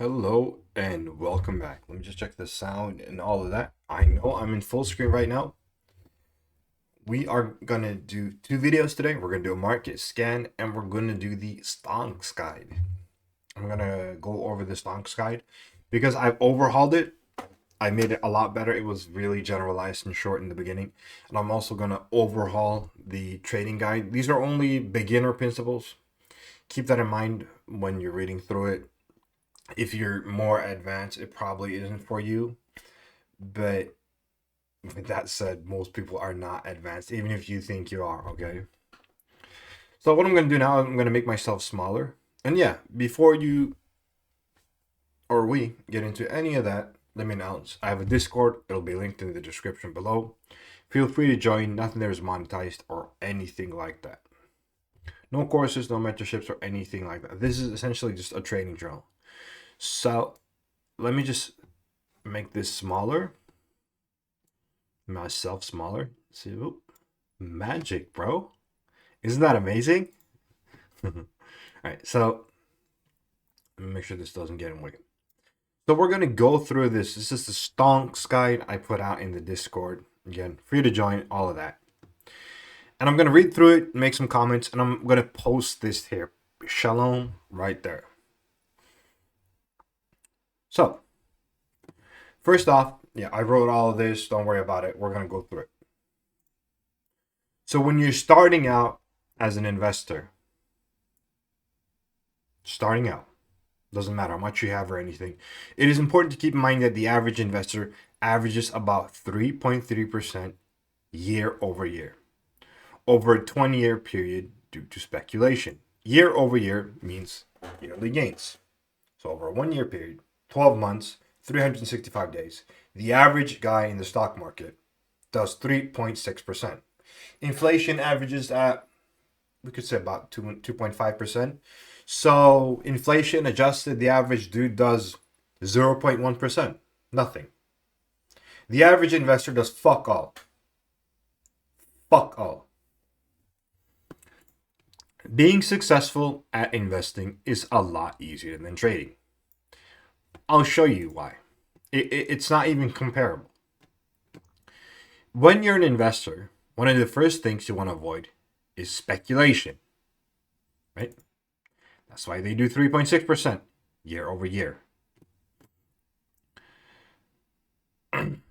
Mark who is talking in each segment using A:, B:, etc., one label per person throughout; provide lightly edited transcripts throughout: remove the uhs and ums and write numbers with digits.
A: Hello and welcome back. Let me just check the sound and all of that. I know I'm in full screen right now. We are gonna do two videos today. We're gonna do a market scan and we're gonna do the stonks guide. I'm gonna go over the stonks guide because I've overhauled it. I made it a lot better. It was really generalized and short in the beginning. And I'm also gonna overhaul the trading guide. These are only beginner principles. Keep that in mind when you're reading through it. If you're more advanced, it probably isn't for you. But with that said, most people are not advanced, even if you think you are, okay? So what I'm gonna do now, I'm gonna make myself smaller. And yeah, before you or we get into any of that, let me announce I have a Discord. It'll be linked in the description below. Feel free to join. Nothing there is monetized or anything like that. No courses, no mentorships, or anything like that. This is essentially just a training journal. So let me just make this smaller. Myself smaller. See, whoop. Magic, bro. Isn't that amazing? All right, so let me make sure this doesn't get in the way. So we're gonna go through this. This is the stonks guide I put out in the Discord. Again, free to join, all of that. And I'm gonna read through it, make some comments, and I'm gonna post this here. Shalom, right there. So, first off, yeah, I wrote all of this. Don't worry about it. We're gonna go through it. So when you're starting out as an investor, starting out, doesn't matter how much you have or anything. It is important to keep in mind that the average investor averages about 3.3% year over year over a 20-year period due to speculation. Year over year means yearly gains. So over a 1 year period, 12 months, 365 days, the average guy in the stock market does 3.6%. Inflation averages at, we could say, about 2.5%. So inflation adjusted, the average dude does 0.1%. Nothing. The average investor does fuck all. Fuck all. Being successful at investing is a lot easier than trading. I'll show you why. It's not even comparable. When you're an investor, one of the first things you want to avoid is speculation. Right? That's why they do 3.6% year over year. And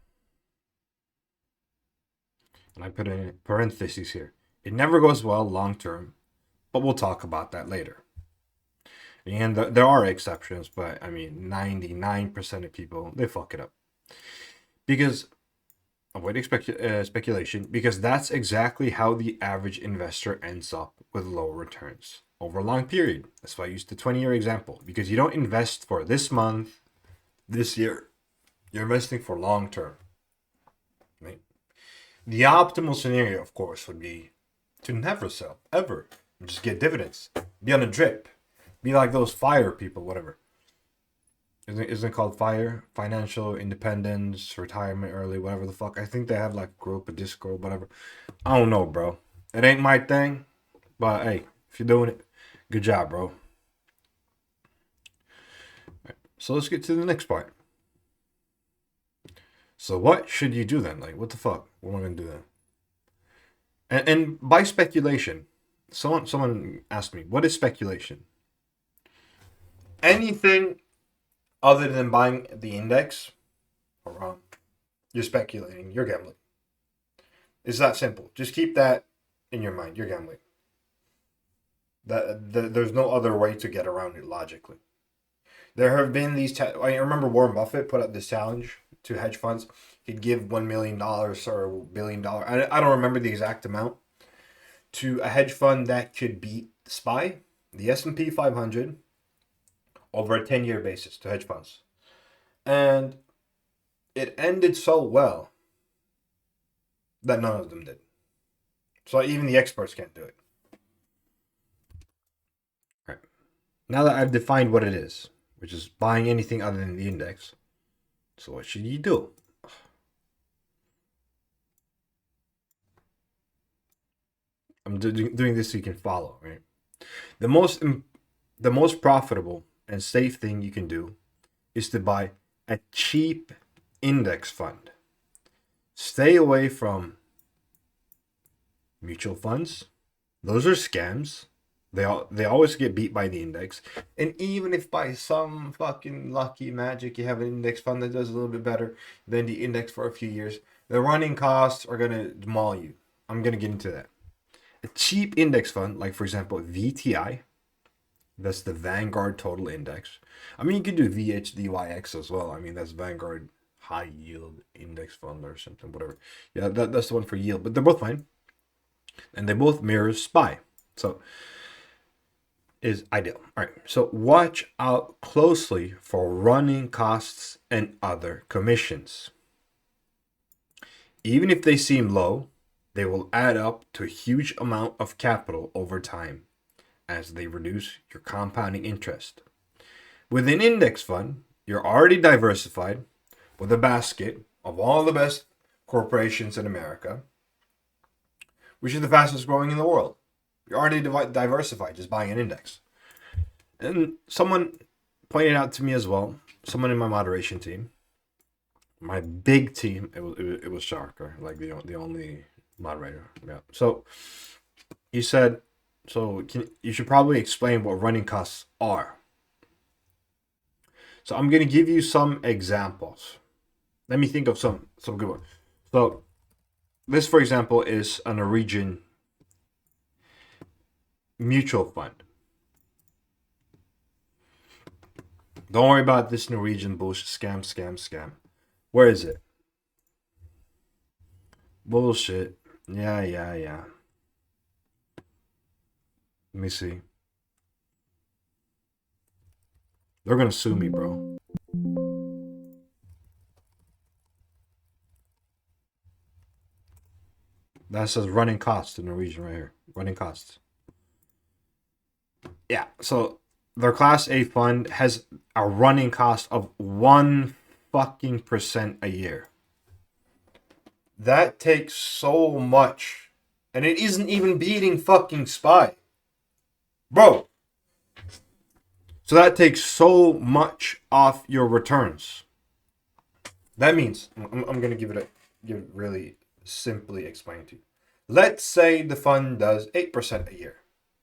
A: I put in parentheses here. It never goes well long term, but we'll talk about that later. And there are exceptions, but I mean, 99% of people, they fuck it up. Because, avoid speculation, because that's exactly how the average investor ends up with low returns over a long period. That's why I used the 20-year example, because you don't invest for this month, this year. You're investing for long term. Right? The optimal scenario, of course, would be to never sell, ever. Just get dividends. Be on a drip. Be like those FIRE people, whatever. Isn't it called FIRE? Financial independence, retirement early, whatever the fuck. I think they have like a group, a Discord, whatever. I don't know, bro. It ain't my thing. But hey, if you're doing it, good job, bro. Right, so let's get to the next part. So what should you do then? Like, what the fuck? What am I gonna do then? And by speculation, someone asked me, what is speculation? Anything other than buying the index, or you're speculating, you're gambling. It's that simple. Just keep that in your mind. You're gambling. There's no other way to get around it logically. There have been these. I remember Warren Buffett put up this challenge to hedge funds. He'd give $1 million or $1 billion. I don't remember the exact amount to a hedge fund that could beat SPY, the S&P 500, over a 10-year basis to hedge funds, and it ended so well that none of them did. So even the experts can't do it. Right. Now that I've defined what it is, which is buying anything other than the index, so what should you do? I'm doing this so you can follow, right? The most profitable and safe thing you can do is to buy a cheap index fund. Stay away from mutual funds. Those are scams. They always get beat by the index. And even if by some fucking lucky magic you have an index fund that does a little bit better than the index for a few years, the running costs are going to maul you. I'm going to get into that. A cheap index fund, like for example VTI, that's the Vanguard Total Index. I mean, you could do VHDYX as well. I mean, that's Vanguard High Yield Index Fund or something, whatever. Yeah, that's the one for yield, but they're both fine. And they both mirror SPY. So, is ideal. All right, so watch out closely for running costs and other commissions. Even if they seem low, they will add up to a huge amount of capital over time as they reduce your compounding interest. With an index fund, you're already diversified with a basket of all the best corporations in America, which is the fastest growing in the world. You're already diversified just buying an index. And someone pointed out to me as well, someone in my moderation team, my big team, it was Sharker, like the only moderator. Yeah. So he said, you should probably explain what running costs are. So I'm going to give you some examples. Let me think of some good ones. So this, for example, is a Norwegian mutual fund. Don't worry about this Norwegian bullshit scam. Where is it? Bullshit. Yeah. Let me see. They're gonna sue me, bro. That says running costs in Norwegian right here. Running costs. Yeah, so their Class A fund has a running cost of 1% a year. That takes so much. And it isn't even beating fucking SPY. Bro. So that takes so much off your returns. That means, I'm going to give it really simply explain to you. Let's say the fund does 8% a year.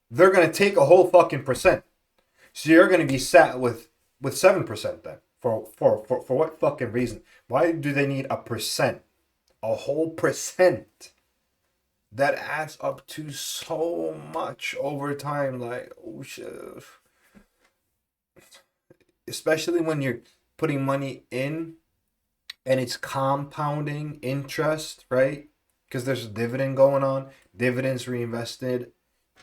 A: They're going to take a whole fucking percent. So you're going to be sat with 7% then. For what fucking reason? Why do they need a percent? A whole percent. That adds up to so much over time. Like, oh shit. Especially when you're putting money in and it's compounding interest, right? Because there's a dividend going on. Dividends reinvested.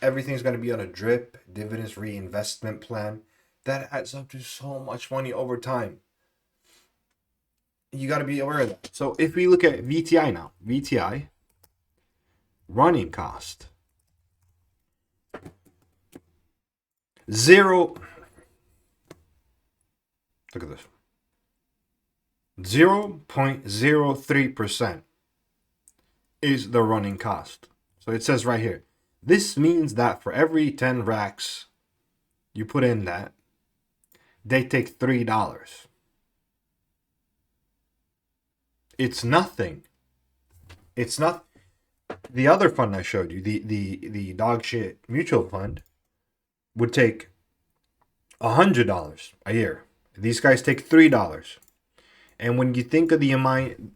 A: Everything's going to be on a drip. Dividends reinvestment plan. That adds up to so much money over time. You got to be aware of that. So if we look at VTI now. VTI. Running cost. 0. Look at this. 0.03% is the running cost. So it says right here. This means that for every 10 racks you put in that, they take $3. It's nothing. It's not. The other fund I showed you, the dog shit mutual fund, would take $100 a year. These guys take $3. And when you think of the amount,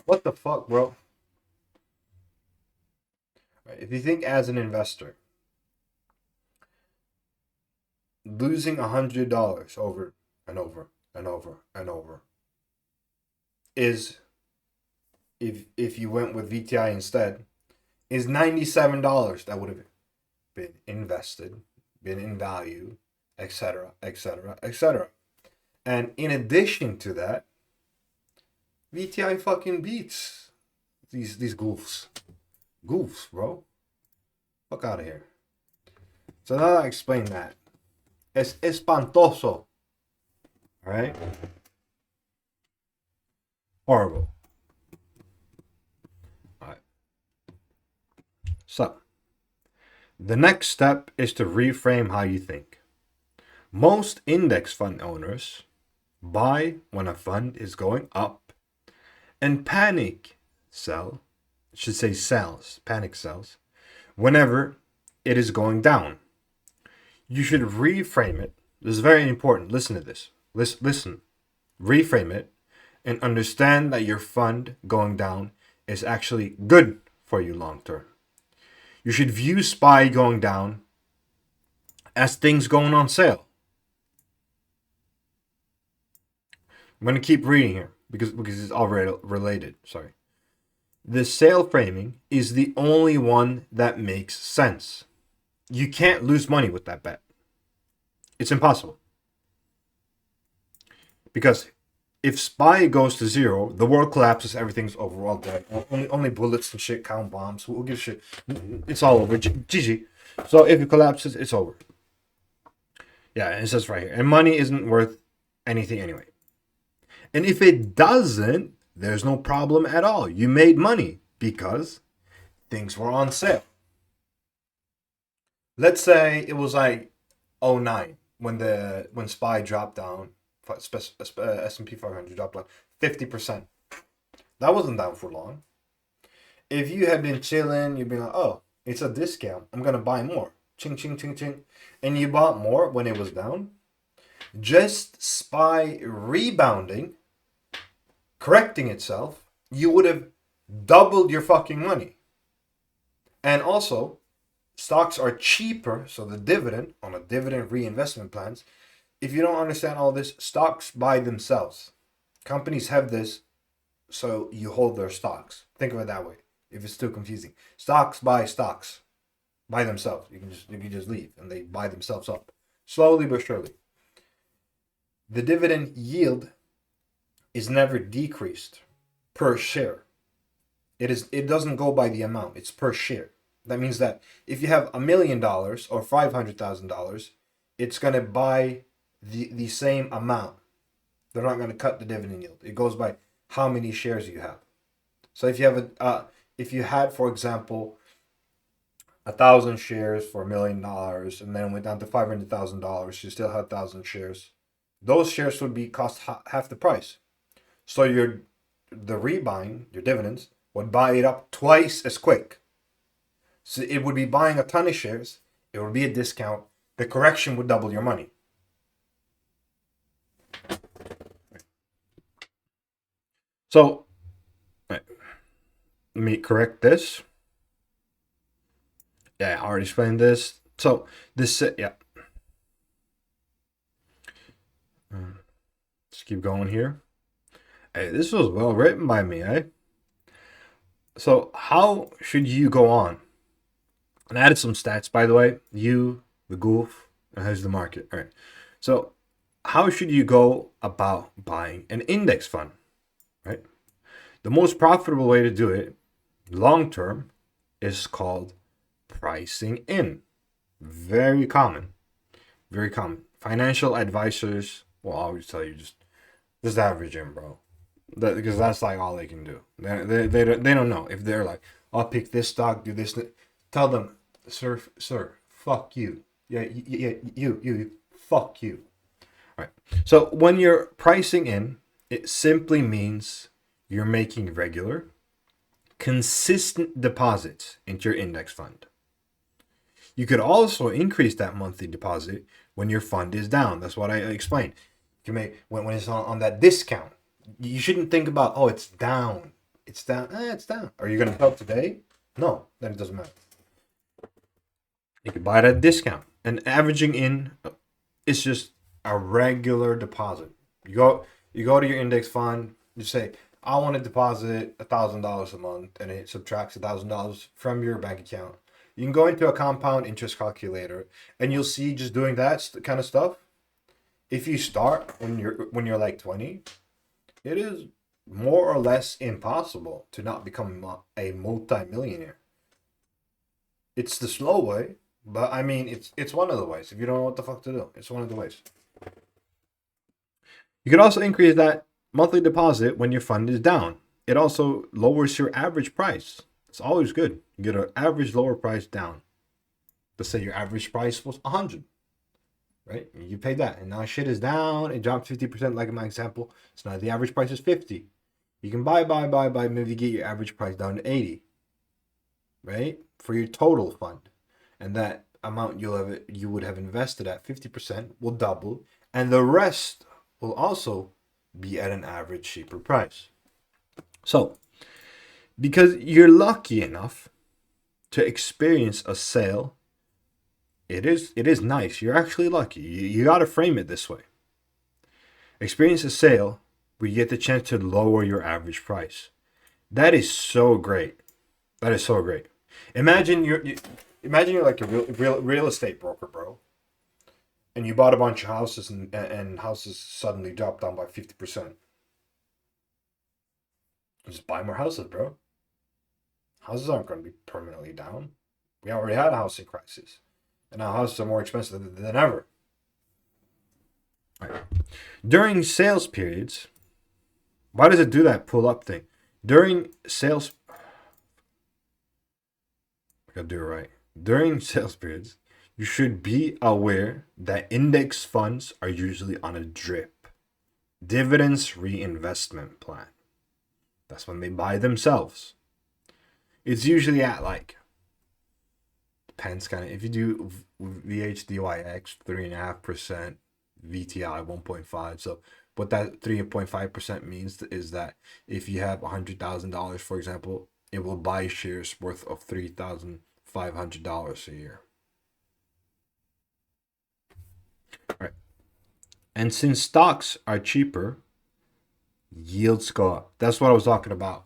A: what the fuck, bro? If you think as an investor, losing $100 over and over and over and over is, if you went with VTI instead, is $97 that would have been invested, been in value, etc., etc., etc. And in addition to that, VTI fucking beats these goofs. Goofs, bro. Fuck out of here. So now that I explain that, es espantoso. Alright? Horrible. Alright. So, the next step is to reframe how you think. Most index fund owners buy when a fund is going up and panic sells whenever it is going down. You should reframe it. This is very important. Listen to this. Listen. Reframe it and understand that your fund going down is actually good for you long term. You should view SPY going down as things going on sale. I'm going to keep reading here because it's all related. Sorry. The sale framing is the only one that makes sense. You can't lose money with that bet. It's impossible. Because if SPY goes to zero, the world collapses, everything's over, all dead. Only bullets and shit count bombs. Who gives shit? It's all over. GG. So if it collapses, it's over. Yeah, it says right here. And money isn't worth anything anyway. And if it doesn't, there's no problem at all. You made money because things were on sale. Let's say it was like 09 when SPY dropped down, S&P 500 dropped down 50%. That wasn't down for long. If you had been chilling, you'd be like, oh, it's a discount. I'm going to buy more. Ching, ching, ching, ching. And you bought more when it was down. Just SPY rebounding, correcting itself, you would have doubled your fucking money. And also, stocks are cheaper, so the dividend on a dividend reinvestment plans, if you don't understand all this, stocks buy themselves. Companies have this, so you hold their stocks. Think of it that way, if it's too confusing. Stocks buy themselves. You can just leave, and they buy themselves up. Slowly but surely. The dividend yield is never decreased per share. It doesn't go by the amount, it's per share. That means that if you have $1 million or $500,000, it's going to buy the same amount. They're not going to cut the dividend yield. It goes by how many shares you have. So if you have if you had, for example, 1,000 shares for $1 million, and then went down to $500,000, you still had 1,000 shares. Those shares would be cost half the price. So the rebuying, your dividends, would buy it up twice as quick. So it would be buying a ton of shares. It would be a discount. The correction would double your money. So, let me correct this. Yeah, I already explained this. So, yeah. Let's keep going here. Hey, this was well written by me, eh? So, how should you go on? And I added some stats, by the way. You, the goof, and here's the market. All right. So, how should you go about buying an index fund? Right? The most profitable way to do it, long term, is called pricing in. Very common. Very common. Financial advisors will always tell you just average in, bro. Because that's like all they can do. They don't know. If they're like, I'll pick this stock, do this. Tell them, sir, fuck you. Yeah, you, fuck you. All right. So when you're pricing in, it simply means you're making regular, consistent deposits into your index fund. You could also increase that monthly deposit when your fund is down. That's what I explained. You may when it's on that discount. You shouldn't think about, oh, it's down. It's down. It's down. Are you going to sell today? No, then it doesn't matter. You could buy it at a discount. And averaging in is just a regular deposit. You go to your index fund. You say, I want to deposit $1,000 a month, and it subtracts $1,000 from your bank account. You can go into a compound interest calculator, and you'll see just doing that kind of stuff. If you start when you're like 20, it is more or less impossible to not become a multi-millionaire. It's the slow way, but I mean, it's one of the ways. If you don't know what the fuck to do, it's one of the ways. You can also increase that monthly deposit when your fund is down. It also lowers your average price. It's always good. You get an average lower price down. Let's say your average price was 100. right? You paid that, and now shit is down. It dropped 50%, like in my example. So now the average price is 50. You can buy, maybe get your average price down to 80, right? For your total fund, and that amount you would have invested at 50% will double, and the rest will also be at an average cheaper price. So, because you're lucky enough to experience a sale, it is nice. You're actually lucky. You got to frame it this way. Experience a sale where you get the chance to lower your average price. That is so great. That is so great. Imagine you're like a real estate broker, bro, and you bought a bunch of houses, and houses suddenly dropped down by 50%. Just buy more houses, bro. Houses aren't going to be permanently down. We already had a housing crisis, and now houses are more expensive than ever. Right. During sales periods, why does it do that pull up thing? During sales, I gotta do it right. During sales periods, you should be aware that index funds are usually on a DRIP, dividends reinvestment plan. That's when they buy themselves. It's usually at like, depends kind of, if you do VHDYX 3.5%, VTI 1.5. So what that 3.5% means is that if you have $100,000, for example, it will buy shares worth of $3,500 a year. All right. And since stocks are cheaper, yields go up. That's what I was talking about.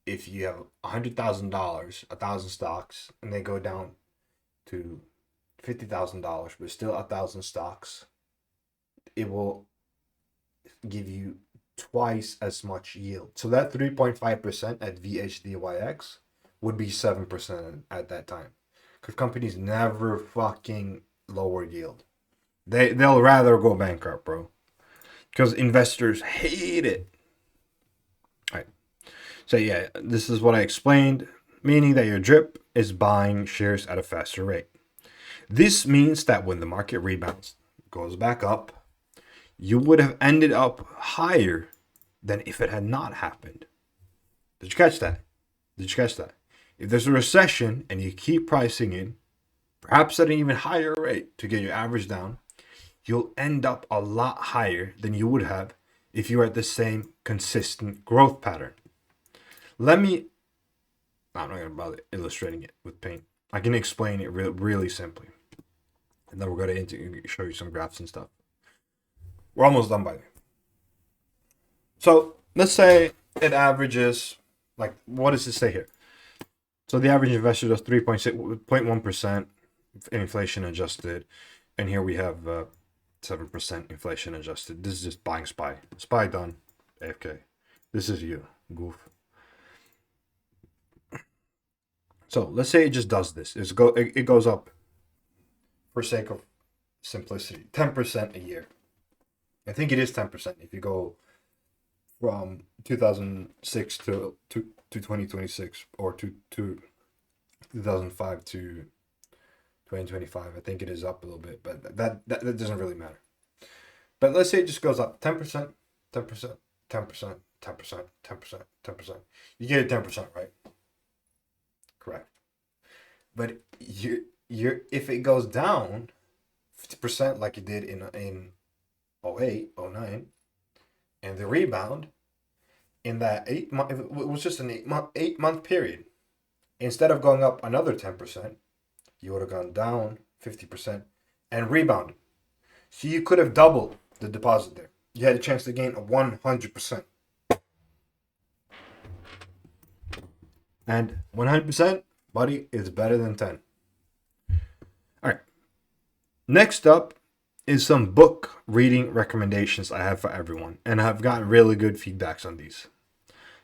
A: If you have $100,000, 1,000 stocks, and they go down to $50,000, but still 1,000 stocks, it will give you twice as much yield. So that 3.5% at VHDYX would be 7% at that time, because companies never fucking lower yield. They'll rather go bankrupt, bro, because investors hate it. All right. So yeah, this is what I explained, meaning that your DRIP is buying shares at a faster rate. This means that when the market rebounds, goes back up, you would have ended up higher than if it had not happened. Did you catch that? Did you catch that? If there's a recession and you keep pricing in, perhaps at an even higher rate to get your average down, you'll end up a lot higher than you would have if you were at the same consistent growth pattern. I'm not going to bother illustrating it with paint. I can explain it really simply. And then we're going to show you some graphs and stuff. We're almost done by the way. So let's say it averages, like, what does it say here? So the average investor does 3.1% inflation adjusted. And here we have 7% inflation adjusted. This is just buying SPY. SPY done. AFK. This is you, goof. So let's say it just does this. It goes up, for sake of simplicity, 10% a year. I think it is 10% if you go from 2006 to 2026, or to 2005 to 2025. I think it is up a little bit, but that doesn't really matter. But let's say it just goes up 10%, 10%, 10%, 10%, 10%, 10%. You get it 10%, right? Correct. But if it goes down 50% like it did in 08, 09, and the rebound in that 8 month, it was just an 8-month period. Instead of going up another 10%, you would have gone down 50% and rebounded. So you could have doubled the deposit there. You had a chance to gain 100%. And 100%, buddy, is better than 10. All right. Next up is some book reading recommendations I have for everyone. And I've gotten really good feedbacks on these.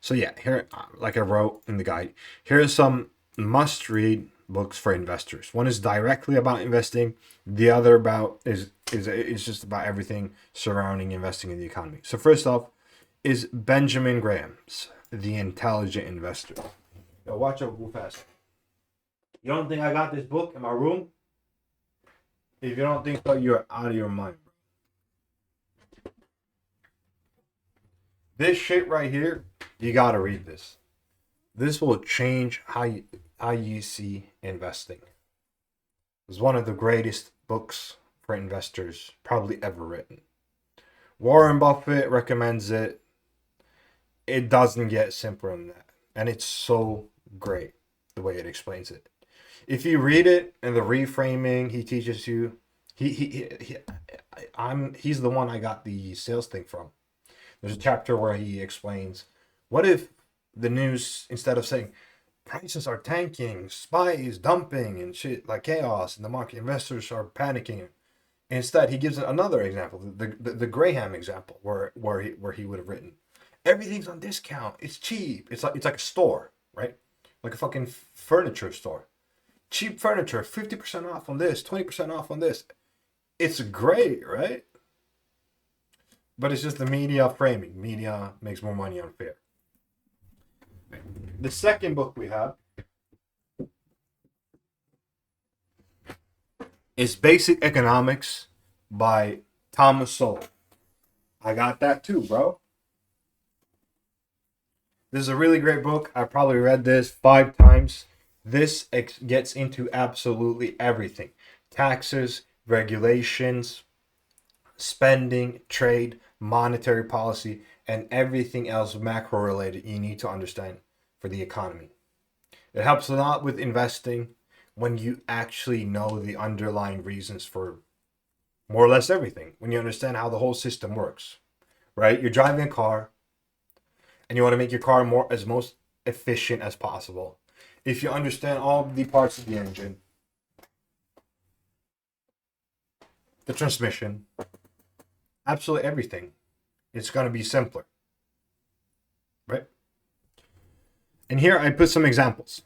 A: So yeah, here, like I wrote in the guide, here are some must-read books for investors. One is directly about investing. The other is just about everything surrounding investing in the economy. So first off is Benjamin Graham's The Intelligent Investor. Yo, watch out, go fast. You don't think I got this book in my room? If you don't think so, you're out of your mind. This shit right here, you gotta read this. This will change how you see investing. It's one of the greatest books for investors probably ever written. Warren Buffett recommends it. It doesn't get simpler than that. And it's so great the way it explains it. If you read it and the reframing he teaches you, he's the one I got the sales thing from. There's a chapter where he explains what if the news, instead of saying prices are tanking, SPY is dumping and shit like chaos in the market, investors are panicking. Instead, he gives another example, the Graham example, where he would have written, everything's on discount. It's cheap. It's like a store, right? Like a fucking furniture store. Cheap furniture, 50% off on this, 20% off on this. It's great, right? But it's just the media framing. Media makes more money unfair. The second book we have is Basic Economics by Thomas Sowell. I got that too, bro. This is a really great book. I probably read this 5 times. This gets into absolutely everything: taxes, regulations, spending, trade, monetary policy, and everything else macro related you need to understand for the economy. It helps a lot with investing when you actually know the underlying reasons for more or less everything. When you understand how the whole system works, right? You're driving a car and you want to make your car most efficient as possible. If you understand all the parts of the engine, the transmission, absolutely everything, it's going to be simpler, right? And here I put some examples,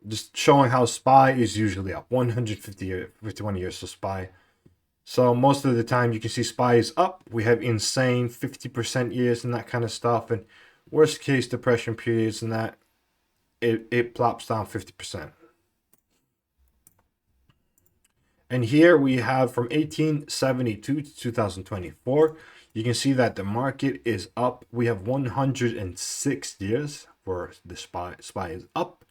A: just showing how SPY is usually up 51 years. So SPY. So most of the time you can see SPY is up. We have insane 50% years and that kind of stuff. And worst case depression periods and that, it plops down 50%. And here we have from 1872 to 2024. You can see that the market is up. We have 106 years where the SPY is up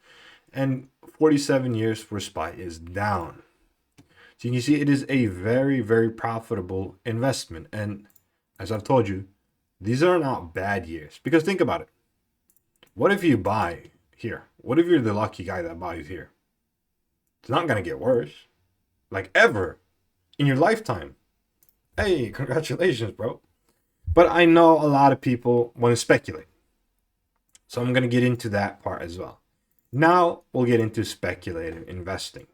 A: and 47 years where SPY is down. So you can see it is a very, very profitable investment. And as I've told you, these are not bad years. Because think about it. What if you buy here? What if you're the lucky guy that buys here? It's not going to get worse. Like ever in your lifetime. Hey, congratulations, bro. But I know a lot of people want to speculate. So I'm going to get into that part as well. Now we'll get into speculative investing.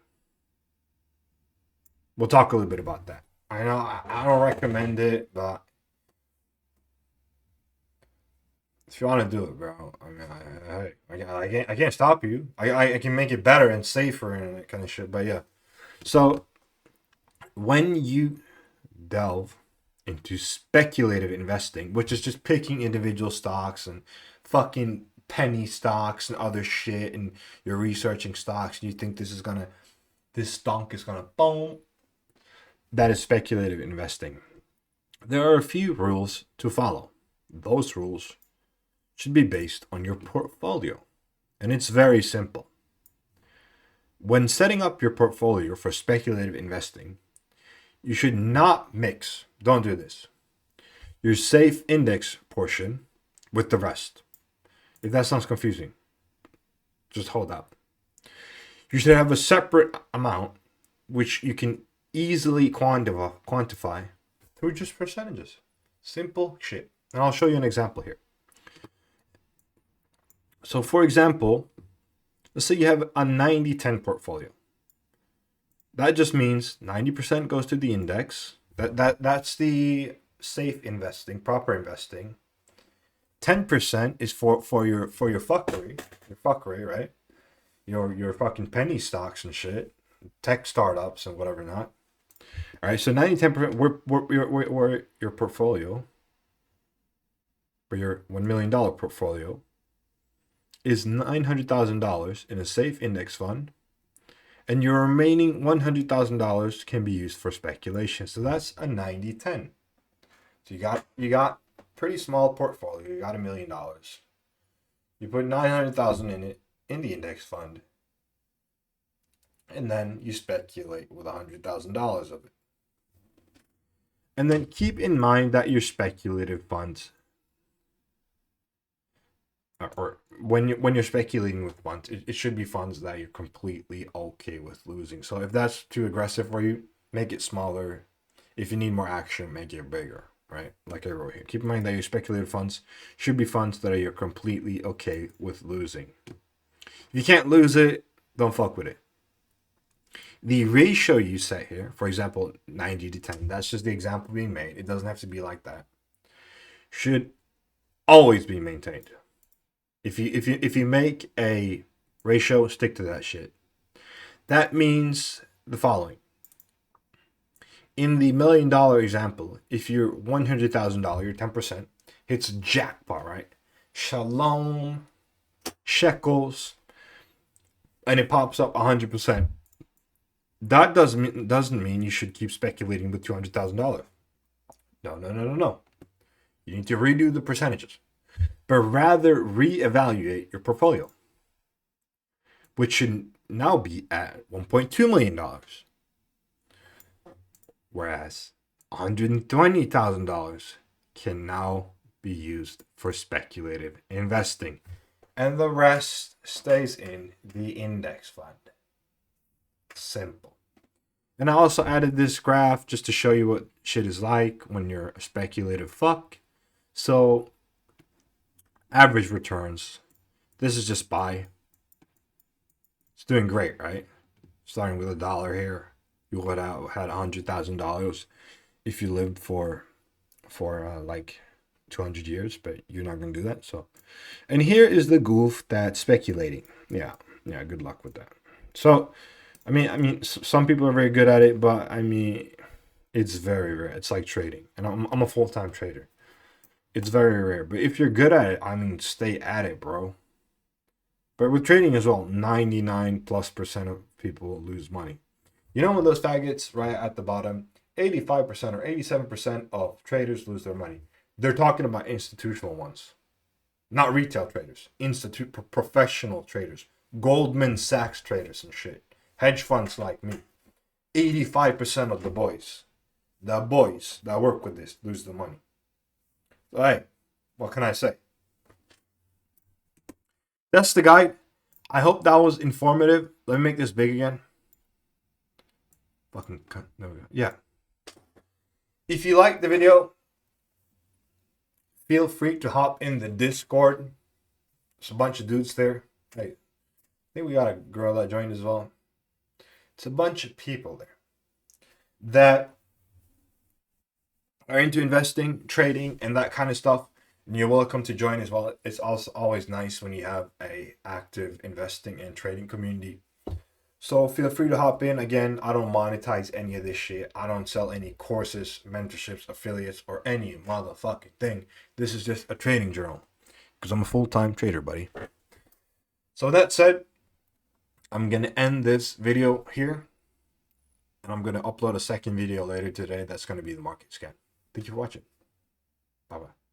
A: We'll talk a little bit about that. I know I don't recommend it, but if you want to do it, bro, I mean, I can't stop you. I can make it better and safer and that kind of shit. But yeah, so when you delve into speculative investing, which is just picking individual stocks and fucking penny stocks and other shit, and you're researching stocks and you think this stock is gonna boom. That is speculative investing. There are a few rules to follow. Those rules should be based on your portfolio. And it's very simple. When setting up your portfolio for speculative investing, you should not mix, don't do this, your safe index portion with the rest. If that sounds confusing, just hold up. You should have a separate amount which you can easily quantify through just percentages. Simple shit. And I'll show you an example here. So for example, let's say you have a 90-10 portfolio. That just means 90% goes to the index. That's the safe investing, proper investing. 10% is for your fuckery, right? Your fucking penny stocks and shit, tech startups and whatever not. All right, so 90-10%. Where your portfolio, for your $1 million portfolio, is $900,000 in a safe index fund, And your remaining $100,000 can be used for speculation. So that's a 90-10. So you got pretty small portfolio. You got $1 million. You put 900,000 in it in the index fund, and then you speculate with $100,000 of it. And then keep in mind that your speculative funds, or when you're speculating with funds, it should be funds that you're completely okay with losing. So if that's too aggressive for you, make it smaller. If you need more action, make it bigger, right? Like I wrote here. Keep in mind that your speculative funds should be funds that you're completely okay with losing. If you can't lose it, don't fuck with it. The ratio you set here, for example, 90-10, that's just the example being made. It doesn't have to be like that. Should always be maintained. If you make a ratio, stick to that shit. That means the following. In the $1 million example, if you're $100,000, you're 10%, hits jackpot, right? Shalom, shekels, and it pops up 100%. That doesn't mean you should keep speculating with $200,000. No. You need to redo the percentages, but rather reevaluate your portfolio, which should now be at $1.2 million, whereas $120,000 can now be used for speculative investing, and the rest stays in the index fund. Simple. And I also added this graph just to show you what shit is like when you're a speculative fuck. So average returns, this is just buy. It's doing great, right? Starting with $1 here, you would have had $100,000 if you lived for like 200 years, but you're not gonna do that. So, and here is the goof that's speculating. Yeah, good luck with that. So I mean, some people are very good at it, but I mean, it's very rare. It's like trading, and I'm a full-time trader. It's very rare, but if you're good at it, I mean, stay at it, bro. But with trading as well, 99+% of people lose money. You know, when those faggots right at the bottom, 85% or 87% of traders lose their money. They're talking about institutional ones, not retail traders, professional traders, Goldman Sachs traders and shit. Hedge funds like me. 85% of the boys that work with this lose the money. So, hey, what can I say? That's the guide. I hope that was informative. Let me make this big again. Fucking cut. There we go. Yeah. If you like the video, feel free to hop in the Discord. There's a bunch of dudes there. Hey, I think we got a girl that joined as well. It's a bunch of people there that are into investing, trading, and that kind of stuff. And you're welcome to join as well. It's also always nice when you have a active investing and trading community. So feel free to hop in. Again, I don't monetize any of this shit. I don't sell any courses, mentorships, affiliates, or any motherfucking thing. This is just a trading journal because I'm a full-time trader, buddy. So with that said, I'm going to end this video here, and I'm going to upload a second video later today. That's going to be the market scan. Thank you for watching. Bye-bye.